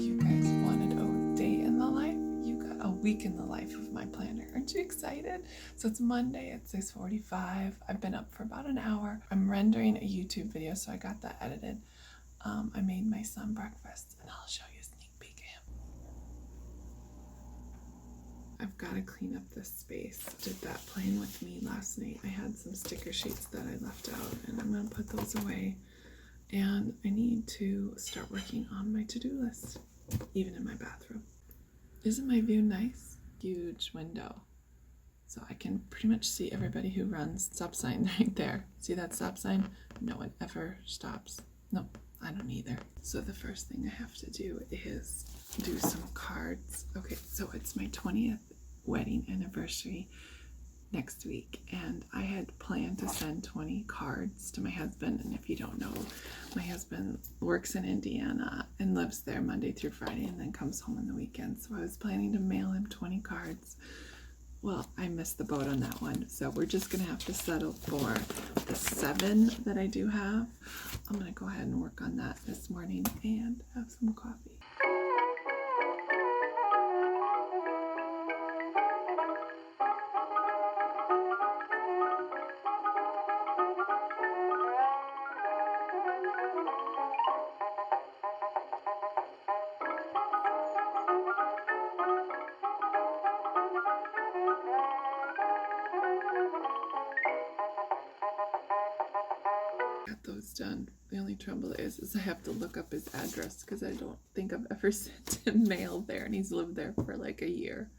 You guys wanted a day in the life? You got a week in the life of my planner. Aren't you excited? So it's Monday at 6:45. I've been up for about an hour. I'm rendering a YouTube video, so I got that edited. I made my son breakfast, and I'll show you a sneak peek of him. I've got to clean up this space. Did that playing with me last night. I had some sticker sheets that I left out, and I'm going to put those away. And I need to start working on my to-do list, even in my bathroom. Isn't my view nice? Huge window. So I can pretty much see everybody who runs. Stop sign right there. See that stop sign? No one ever stops. No, I don't either. So the first thing I have to do is do some cards. Okay, so it's my 20th wedding anniversary next week, and I had planned to send 20 cards to my husband. And if you don't know, my husband works in Indiana and lives there Monday through Friday and then comes home on the weekend. So I was planning to mail him 20 cards. Well, I missed the boat on that one, so we're just gonna have to settle for the 7 that I do have. I'm gonna go ahead and work on that this morning and have some coffee. Got those done. The only trouble is I have to look up his address because I don't think I've ever sent him mail there, and he's lived there for like a year.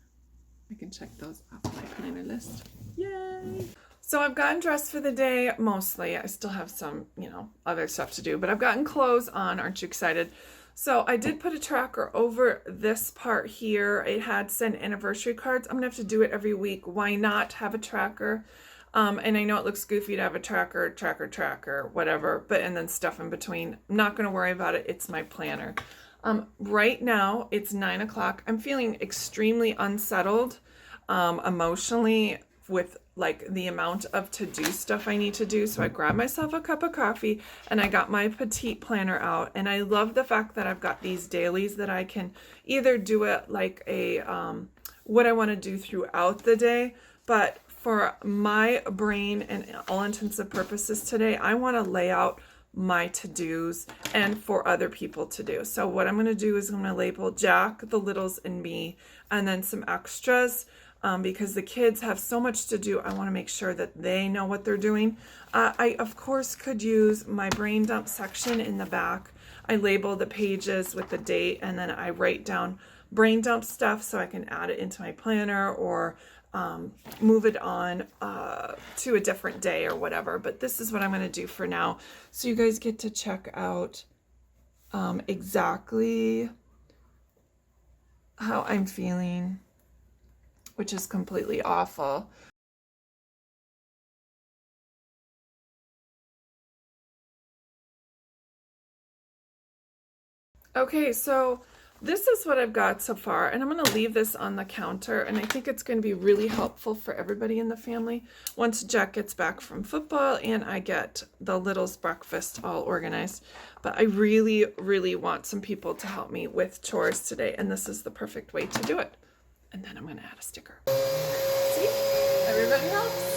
I can check those off my planner list. Yay! So I've gotten dressed for the day, mostly. I still have some, other stuff to do, but I've gotten clothes on. Aren't you excited? So I did put a tracker over this part here. It had sent anniversary cards. I'm gonna have to do it every week. Why not have a tracker? And I know it looks goofy to have a tracker, whatever, and then stuff in between. I'm not going to worry about it. It's my planner. Right now, it's 9 o'clock. I'm feeling extremely unsettled emotionally with like the amount of to-do stuff I need to do. So I grabbed myself a cup of coffee and I got my petite planner out. And I love the fact that I've got these dailies that I can either do it like a what I want to do throughout the day, but for my brain and all intents and purposes today, I want to lay out my to-dos and for other people to do. So what I'm going to do is I'm going to label Jack, the littles, and me, and then some extras because the kids have so much to do. I want to make sure that they know what they're doing. I, of course, could use my brain dump section in the back. I label the pages with the date, and then I write down brain dump stuff so I can add it into my planner or move it on to a different day or whatever. But this is what I'm going to do for now. So you guys get to check out exactly how I'm feeling, which is completely awful. Okay, so this is what I've got so far, and I'm going to leave this on the counter, and I think it's going to be really helpful for everybody in the family once Jack gets back from football and I get the littles' breakfast all organized. But I really, really want some people to help me with chores today, and this is the perfect way to do it. And then I'm going to add a sticker. See? Everybody helps.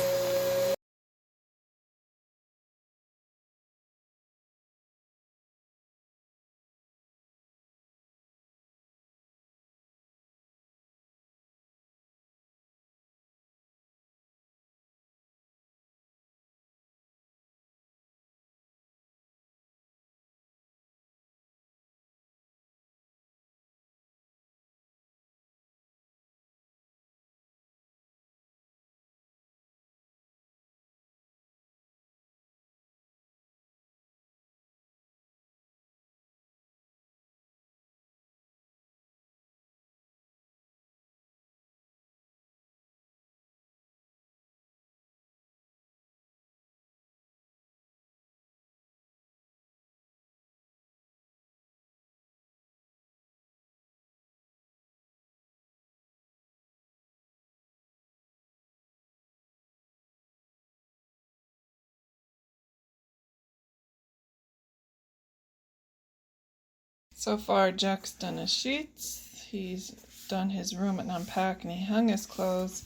So far, Jack's done his sheets, he's done his room and unpack, and he hung his clothes,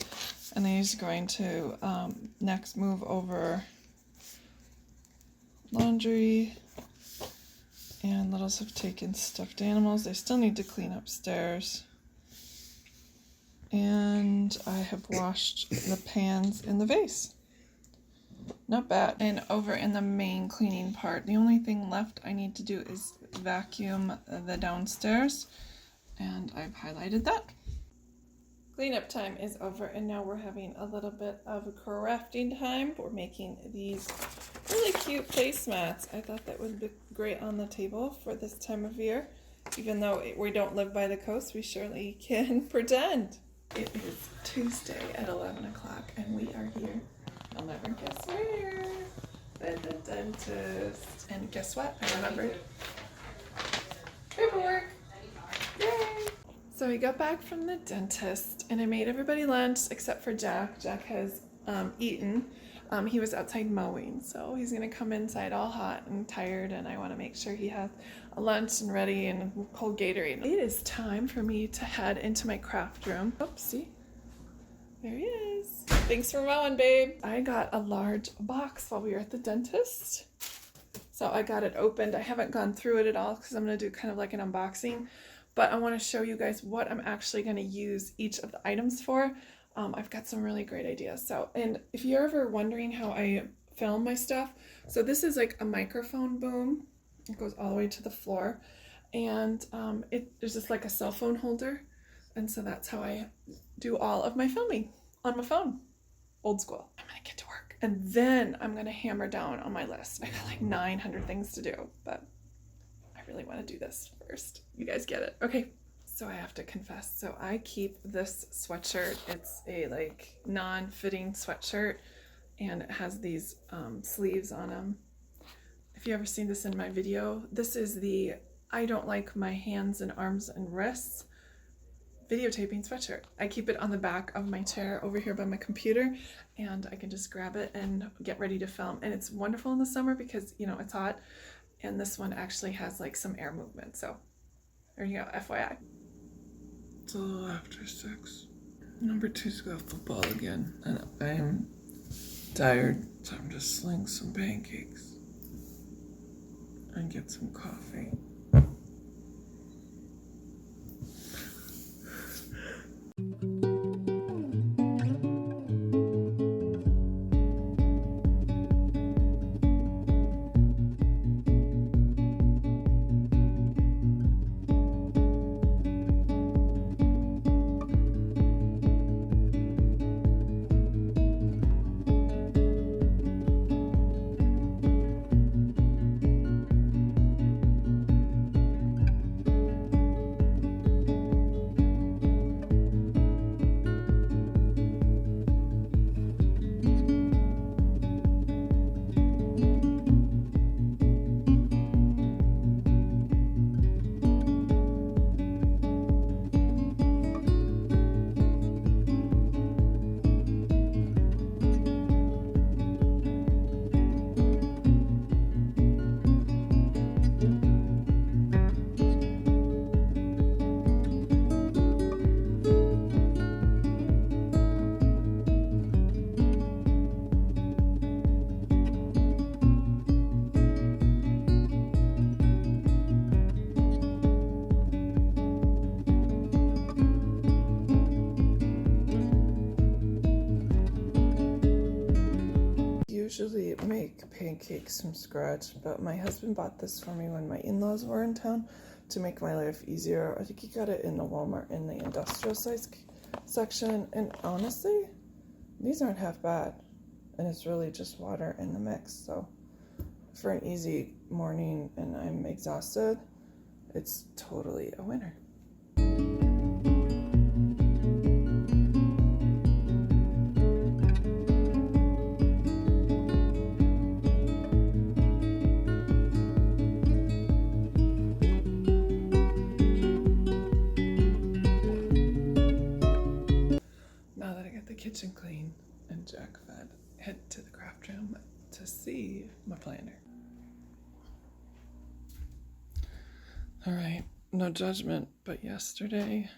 and then he's going to next move over laundry, and littles have taken stuffed animals. They still need to clean upstairs, and I have washed the pans in the vase. Not bad. And over in the main cleaning part, the only thing left I need to do is vacuum the downstairs, and I've highlighted that. Cleanup time is over, and now we're having a little bit of crafting time. We're making these really cute placemats. I thought that would be great on the table for this time of year. Even though we don't live by the coast, we surely can pretend. It is Tuesday at 11 o'clock, and we are here. I'll never guess where. At the dentist. And guess what? I remembered. Paperwork. Yay! So we got back from the dentist, and I made everybody lunch except for Jack. Jack has eaten. He was outside mowing, so he's gonna come inside all hot and tired, and I want to make sure he has a lunch and ready and cold Gatorade. It is time for me to head into my craft room. Oopsie. There he is. Thanks for mowing, babe. I got a large box while we were at the dentist. So I got it opened. I haven't gone through it at all because I'm going to do kind of like an unboxing. But I want to show you guys what I'm actually going to use each of the items for. I've got some really great ideas. So, and if you're ever wondering how I film my stuff, so this is like a microphone boom. It goes all the way to the floor. And there's just like a cell phone holder. And so that's how I do all of my filming on my phone. Old school. I'm gonna get to work. And then I'm gonna hammer down on my list. I got like 900 things to do, but I really wanna do this first. You guys get it? Okay, so I have to confess. So I keep this sweatshirt. It's a like non-fitting sweatshirt, and it has these sleeves on them. If you ever seen this in my video, this is the I don't like my hands and arms and wrists videotaping sweatshirt. I keep it on the back of my chair over here by my computer, and I can just grab it and get ready to film. And it's wonderful in the summer because, you know, it's hot, and this one actually has like some air movement. So there you go, FYI. It's a little after 6. Number 2's got football again, and I'm tired, so I'm just sling some pancakes and get some coffee. Usually make pancakes from scratch, but my husband bought this for me when my in-laws were in town to make my life easier. I think he got it in the Walmart in the industrial size section, and honestly, these aren't half bad, and it's really just water in the mix. So for an easy morning and I'm exhausted, it's totally a winner. Kitchen clean and Jack fed, head to the craft room to see my planner. All right, no judgment, but yesterday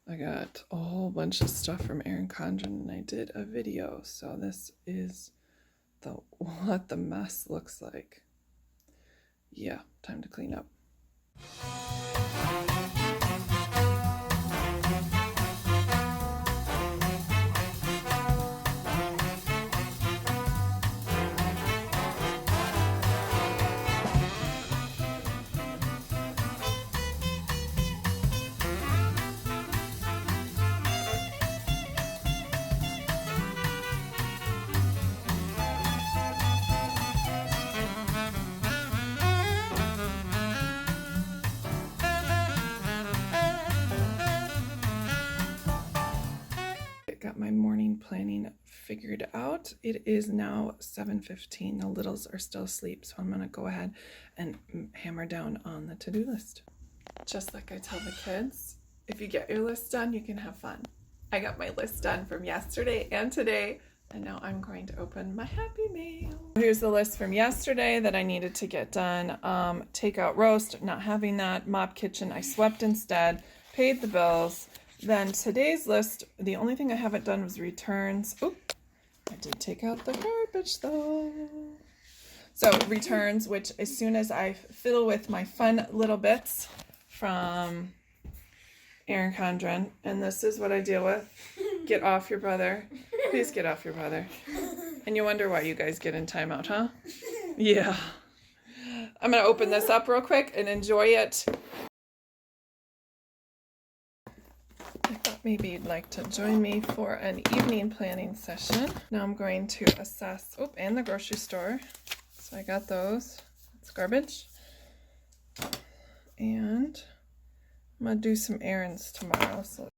I got a whole bunch of stuff from Erin Condren and I did a video. So this is what the mess looks like. Yeah, time to clean up. Got my morning planning figured out. It is now 7:15. The littles are still asleep, so I'm gonna go ahead and hammer down on the to-do list. Just like I tell the kids, if you get your list done, you can have fun. I got my list done from yesterday and today, and now I'm going to open my Happy Mail. Here's the list from yesterday that I needed to get done. Takeout roast, not having that. Mop kitchen, I swept instead. Paid the bills. Then today's list, the only thing I haven't done was returns. Oh, I did take out the garbage though. So returns, which as soon as I fiddle with my fun little bits from Erin Condren, and this is what I deal with. Get off your brother. Please get off your brother. And you wonder why you guys get in timeout, huh? Yeah. I'm going to open this up real quick and enjoy it. I thought maybe you'd like to join me for an evening planning session. Now I'm going to assess, and the grocery store. So I got those. It's garbage. And I'm going to do some errands tomorrow. So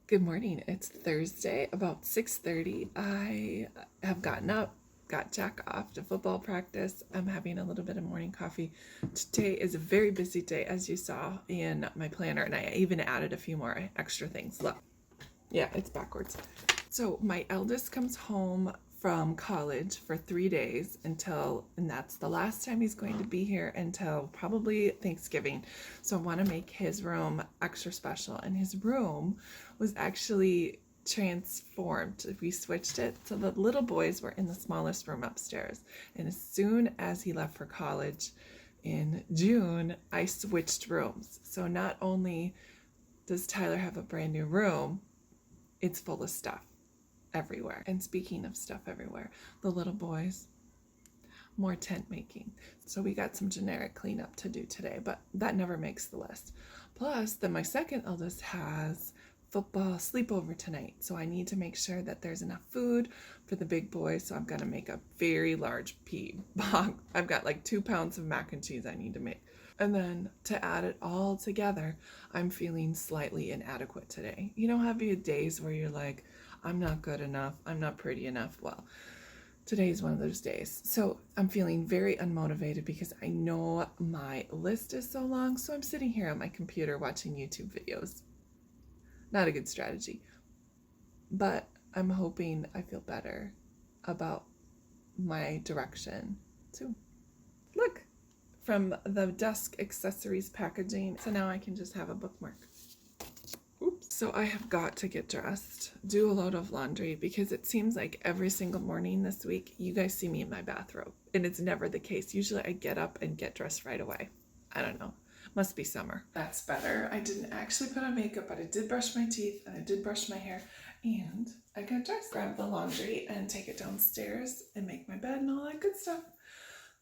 good morning. It's Thursday, about 6:30. I have gotten up, got Jack off to football practice. I'm having a little bit of morning coffee. Today is a very busy day, as you saw in my planner, and I even added a few more extra things. Look, yeah, it's backwards. So my eldest comes home from college for 3 days and that's the last time he's going to be here until probably Thanksgiving. So I want to make his room extra special, and his room was actually transformed. We switched it, so the little boys were in the smallest room upstairs, and as soon as he left for college in June, I switched rooms. So not only does Tyler have a brand new room, it's full of stuff everywhere. And speaking of stuff everywhere, the little boys, more tent making. So we got some generic cleanup to do today, but that never makes the list. Plus, then my second eldest has football sleepover tonight, so I need to make sure that there's enough food for the big boys. So I'm gonna make a very large I've got like 2 pounds of mac and cheese I need to make. And then to add it all together, I'm feeling slightly inadequate today. You know, have you days where you're like, I'm not good enough, I'm not pretty enough? Well, today's one of those days. So I'm feeling very unmotivated because I know my list is so long. So I'm sitting here on my computer watching YouTube videos. Not a good strategy, but I'm hoping I feel better about my direction too. Look, from the desk accessories packaging. So now I can just have a bookmark. Oops. So I have got to get dressed, do a load of laundry, because it seems like every single morning this week, you guys see me in my bathrobe, and it's never the case. Usually I get up and get dressed right away. I don't know. Must be summer. That's better. I didn't actually put on makeup, but I did brush my teeth and I did brush my hair, and I got dressed. Grab the laundry and take it downstairs and make my bed and all that good stuff.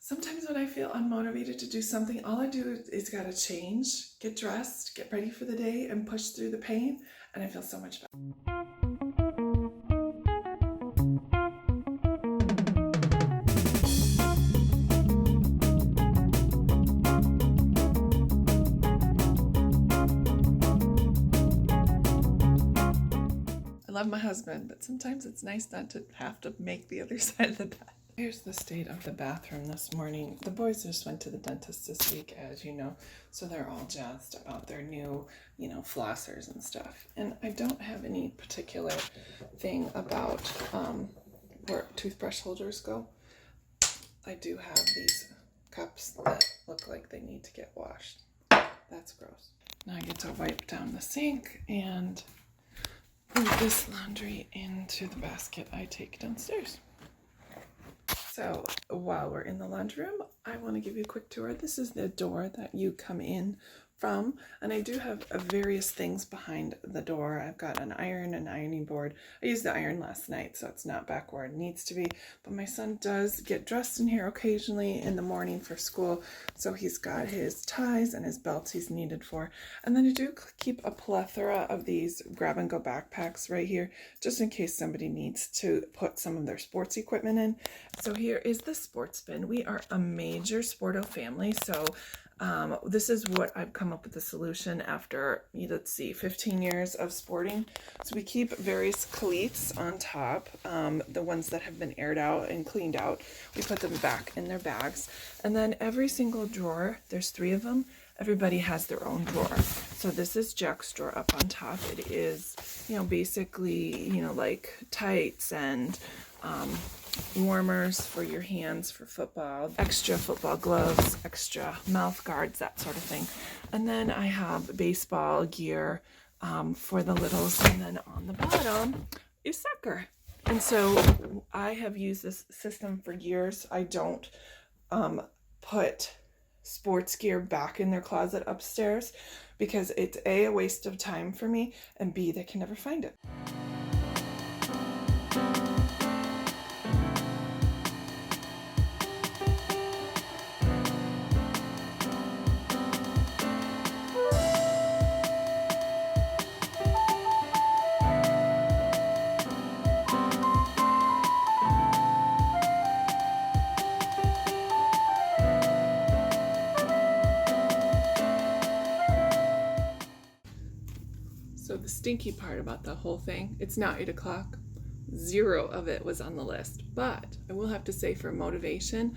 Sometimes when I feel unmotivated to do something, all I do is gotta change, get dressed, get ready for the day, and push through the pain, and I feel so much better. love my husband, but sometimes it's nice not to have to make the other side of the bed. Here's the state of the bathroom this morning. The boys just went to the dentist this week, as you know, so they're all jazzed about their new, flossers and stuff. And I don't have any particular thing about where toothbrush holders go. I do have these cups that look like they need to get washed. That's gross. Now I get to wipe down the sink and move this laundry into the basket I take downstairs. So while we're in the laundry room, I want to give you a quick tour. This is the door that you come in from, and I do have various things behind the door. I've got an ironing board. I used the iron last night, so it's not back where it needs to be, but my son does get dressed in here occasionally in the morning for school, so he's got his ties and his belts he's needed for. And then I do keep a plethora of these grab-and-go backpacks right here, just in case somebody needs to put some of their sports equipment in. So here is the sports bin. We are a major Sporto family, so this is what I've come up with the solution after, 15 years of sporting. So we keep various cleats on top, the ones that have been aired out and cleaned out. We put them back in their bags. And then every single drawer, there's 3 of them, everybody has their own drawer. So this is Jack's drawer up on top. It is, basically, like tights and warmers for your hands for football, extra football gloves, extra mouth guards, that sort of thing. And then I have baseball gear for the littles, and then on the bottom is soccer. And so I have used this system for years. I don't put sports gear back in their closet upstairs because it's a waste of time for me, and B, they can never find it. So the stinky part about the whole thing, it's now 8 o'clock. 0 of it was on the list. But I will have to say, for motivation,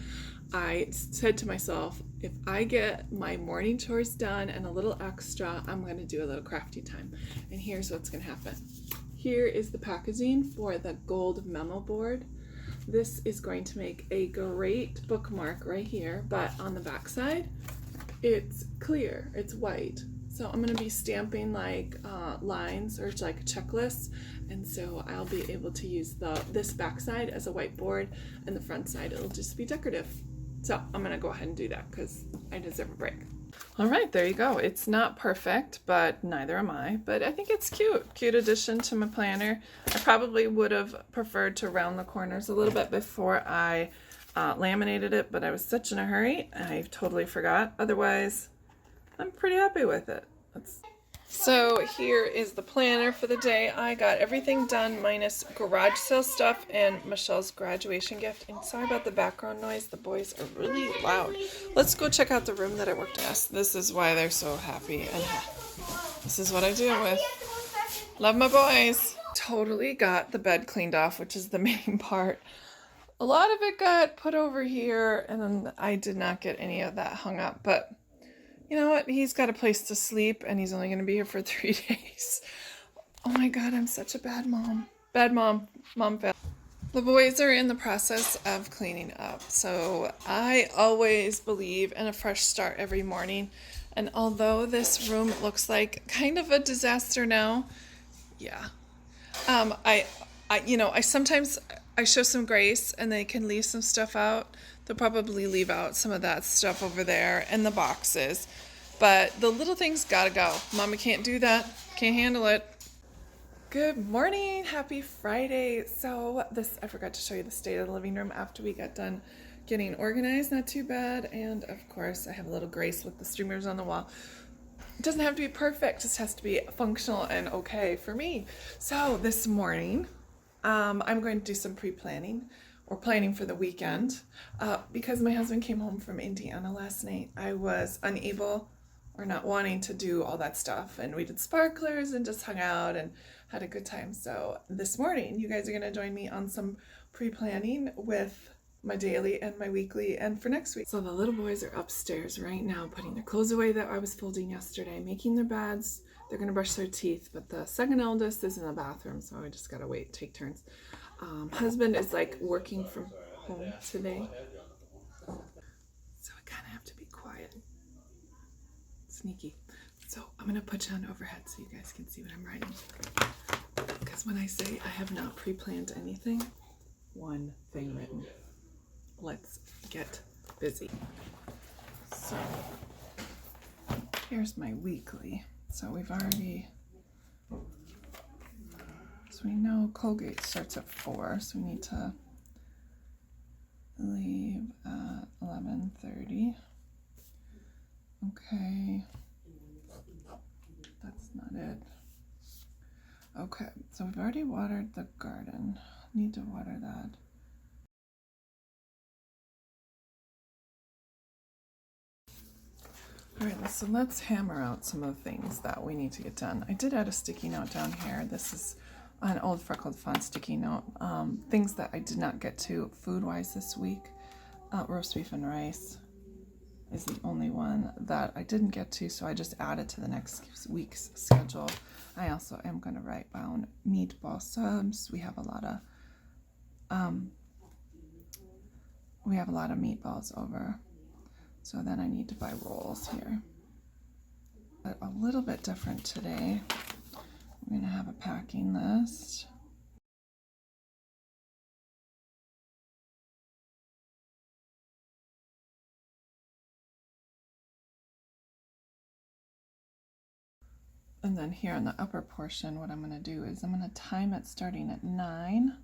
I said to myself, if I get my morning chores done and a little extra, I'm going to do a little crafty time. And here's what's going to happen. Here is the packaging for the gold memo board. This is going to make a great bookmark right here, but on the back side, it's clear, it's white. So I'm going to be stamping like lines or like checklists, and so I'll be able to use this back side as a whiteboard, and the front side it'll just be decorative. So I'm going to go ahead and do that because I deserve a break. All right, there you go. It's not perfect, but neither am I. But I think it's cute. Cute addition to my planner. I probably would have preferred to round the corners a little bit before I laminated it, but I was such in a hurry, I totally forgot. Otherwise, I'm pretty happy with it. So here is the planner for the day. I got everything done minus garage sale stuff and Michelle's graduation gift. And sorry about the background noise. The boys are really loud. Let's go check out the room that I worked in. Yes, this is why they're so happy. And this is what I deal with. Love my boys. Totally got the bed cleaned off, which is the main part. A lot of it got put over here, and then I did not get any of that hung up. But you know what? He's got a place to sleep, and he's only going to be here for 3 days. Oh my God, I'm such a bad mom. Bad mom. Mom failed. The boys are in the process of cleaning up. So I always believe in a fresh start every morning. And although this room looks like kind of a disaster now, yeah. I sometimes I show some grace and they can leave some stuff out. They'll probably leave out some of that stuff over there and the boxes. But the little things gotta go. Mama can't do that. Can't handle it. Good morning. Happy Friday. So I forgot to show you the state of the living room after we got done getting organized. Not too bad. And of course, I have a little grace with the streamers on the wall. It doesn't have to be perfect. It just has to be functional and okay for me. So this morning, I'm going to do some pre-planning or planning for the weekend because my husband came home from Indiana last night. I was unable or not wanting to do all that stuff. And we did sparklers and just hung out and had a good time. So this morning, you guys are going to join me on some pre-planning with my daily and my weekly and for next week. So the little boys are upstairs right now putting their clothes away that I was folding yesterday, making their beds. They're going to brush their teeth, but the second eldest is in the bathroom, so I just got to wait, take turns. Husband is like working from home today, so I kind of have to be quiet. Sneaky. So I'm going to put you on overhead so you guys can see what I'm writing. Because when I say I have not pre-planned anything, one thing written. Let's get busy. So here's my weekly. So we've already, so we know Colgate starts at 4, so we need to leave at 11:30. Okay, that's not it. Okay, so we've already watered the garden. Need to water that. All right, so let's hammer out some of the things that we need to get done. I did add a sticky note down here. This is an old Freckled Fawn sticky note. Things that I did not get to food-wise this week. Roast beef and rice is the only one that I didn't get to, so I just added to the next week's schedule. I also am going to write down meatball subs. We have a lot of meatballs over. So then I need to buy rolls here. But a little bit different today. We're going to have a packing list. And then here in the upper portion, what I'm going to do is I'm going to time it starting at 9.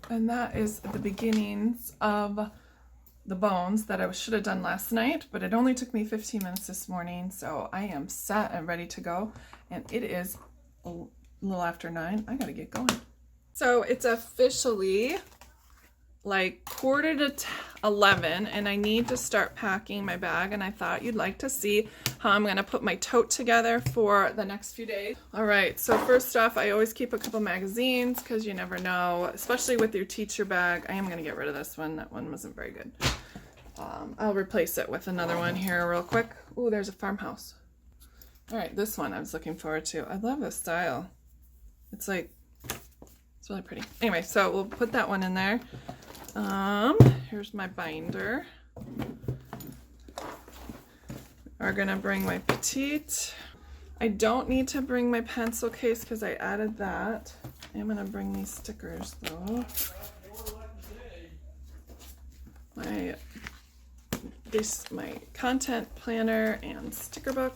And that is the beginnings of the bones that I should have done last night, but it only took me 15 minutes this morning, so I am set and ready to go. And it is a little after 9. I gotta get going. So it's officially like 10:45, and I need to start packing my bag, and I thought you'd like to see how I'm gonna put my tote together for the next few days. All right, so first off, I always keep a couple magazines because you never know, especially with your teacher bag. I am gonna get rid of this one. That one wasn't very good. I'll replace it with another one here real quick. Ooh, there's a farmhouse. All right, this one I was looking forward to. I love this style. It's like, it's really pretty. Anyway, so we'll put that one in there. Here's my binder. We're gonna bring my petite. I don't need to bring my pencil case because I added that. I'm gonna bring these stickers though. My content planner and sticker book.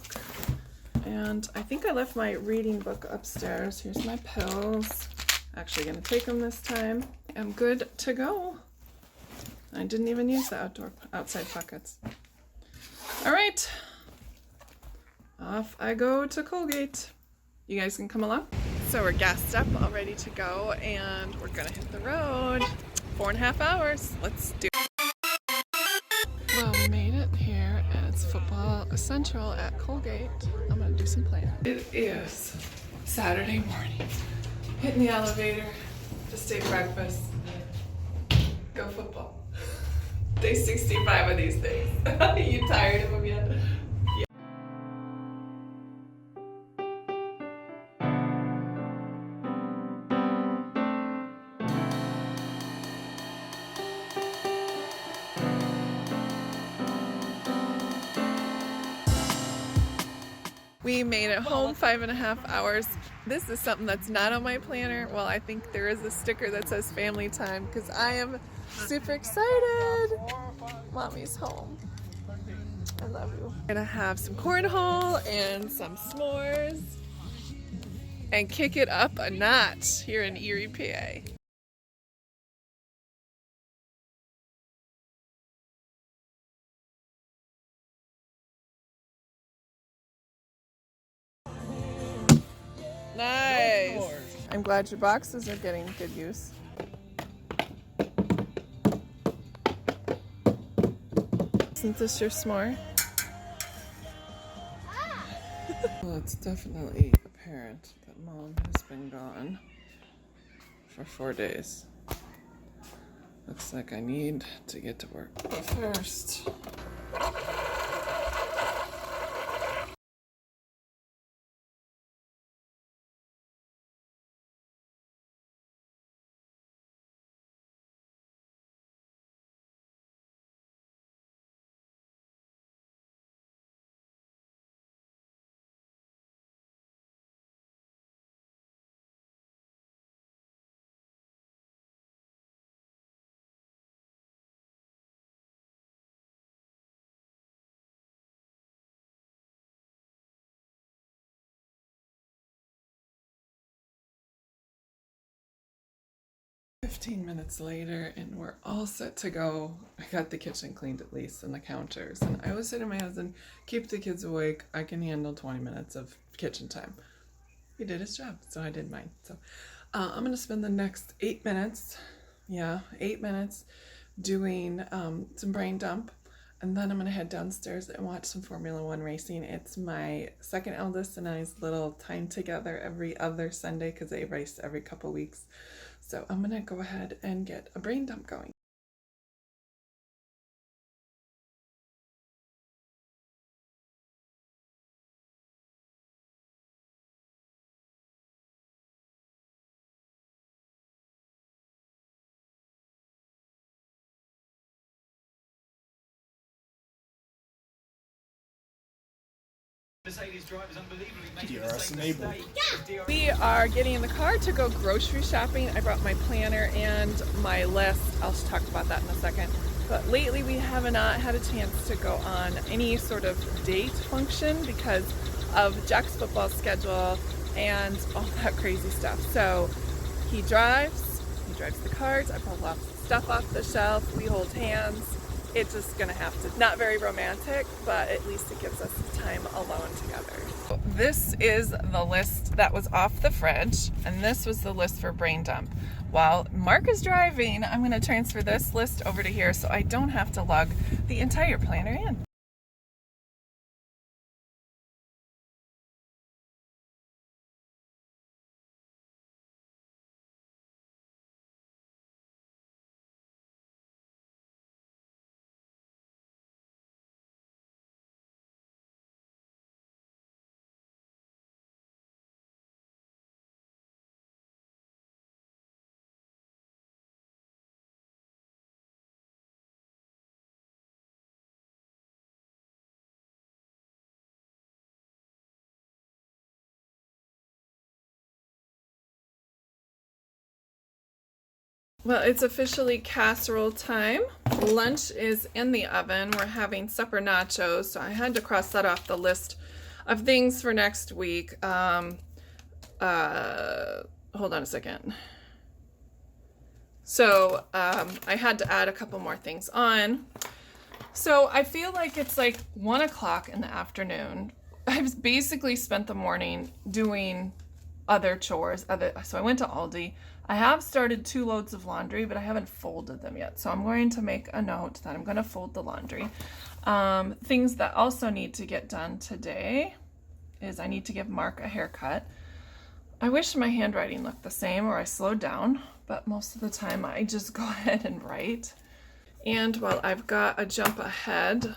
And I think I left my reading book upstairs. Here's my pills. Actually gonna take them this time. I'm good to go. I didn't even use the outside pockets. All right, off I go to Colgate. You guys can come along. So we're gassed up, all ready to go, and we're gonna hit the road. 4.5 hours. Let's do it. Well, we made it here, and it's football central at Colgate. I'm gonna do some playing. It is Saturday morning. Hitting the elevator, just ate breakfast. Go football. Day 65 of these things. Are you tired of them yet? Yeah. We made it home 5.5 hours. This is something that's not on my planner. Well, I think there is a sticker that says family time because I am super excited. Mommy's home. I love you. I'm gonna have some cornhole and some s'mores and kick it up a notch here in Erie, PA. Nice. I'm glad your boxes are getting good use. Isn't this your s'more? Well, it's definitely apparent that Mom has been gone for 4 days. Looks like I need to get to work. But first, minutes later, and we're all set to go. I got the kitchen cleaned at least and the counters, and I was saying to my husband, keep the kids awake. I can handle 20 minutes of kitchen time. He did his job, so I did mine. So I'm gonna spend the next 8 minutes, 8 minutes doing some brain dump, and then I'm gonna head downstairs and watch some Formula One racing. It's my second eldest and I's little time together every other Sunday because they race every couple weeks. So I'm gonna go ahead and get a brain dump going. We are getting in the car to go grocery shopping. I brought my planner and my list. I'll talk about that in a second. But lately we have not had a chance to go on any sort of date function because of Jack's football schedule and all that crazy stuff. So he drives the cart, I pull lots of stuff off the shelf, we hold hands. It's just gonna have to, not very romantic, but at least it gives us time alone together. So this is the list that was off the fridge, and this was the list for brain dump. While Mark is driving, I'm gonna transfer this list over to here so I don't have to lug the entire planner in. Well, it's officially casserole time. Lunch is in the oven. We're having supper nachos, so I had to cross that off the list of things for next week. Hold on a second. So I had to add a couple more things on. So I feel like it's like 1 o'clock in the afternoon. I've basically spent the morning doing other chores. So I went to Aldi. I have started 2 loads of laundry, but I haven't folded them yet. So I'm going to make a note that I'm going to fold the laundry. Things that also need to get done today is I need to give Mark a haircut. I wish my handwriting looked the same or I slowed down, but most of the time I just go ahead and write. And while I've got a jump ahead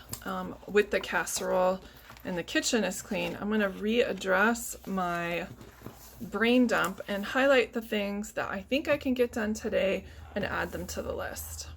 with the casserole and the kitchen is clean, I'm going to readdress my brain dump and highlight the things that I think I can get done today and add them to the list.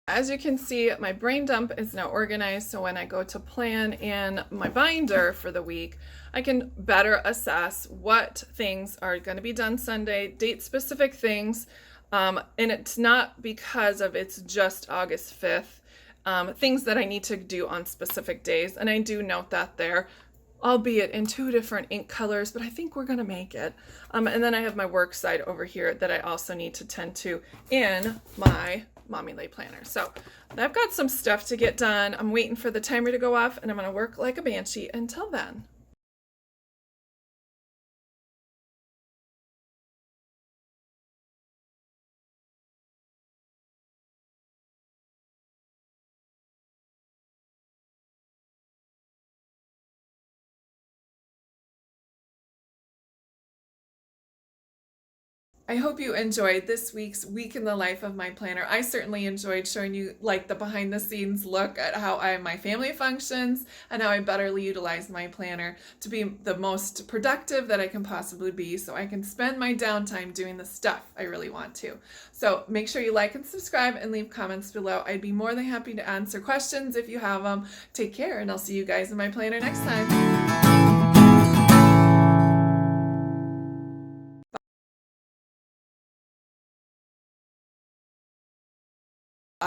As you can see, my brain dump is now organized, so when I go to plan in my binder for the week, I can better assess what things are going to be done Sunday, date specific things, And it's not because of it's just August 5th. Things that I need to do on specific days, and I do note that there, albeit in 2 different ink colors, but I think we're gonna make it. And then I have my work side over here that I also need to tend to in my Mommy Lay planner. So I've got some stuff to get done. I'm waiting for the timer to go off, and I'm gonna work like a banshee until then. I hope you enjoyed this week's Week in the Life of My Planner. I certainly enjoyed showing you like the behind the scenes look at how my family functions and how I better utilize my planner to be the most productive that I can possibly be, so I can spend my downtime doing the stuff I really want to. So make sure you like and subscribe and leave comments below. I'd be more than happy to answer questions if you have them. Take care, and I'll see you guys in my planner next time.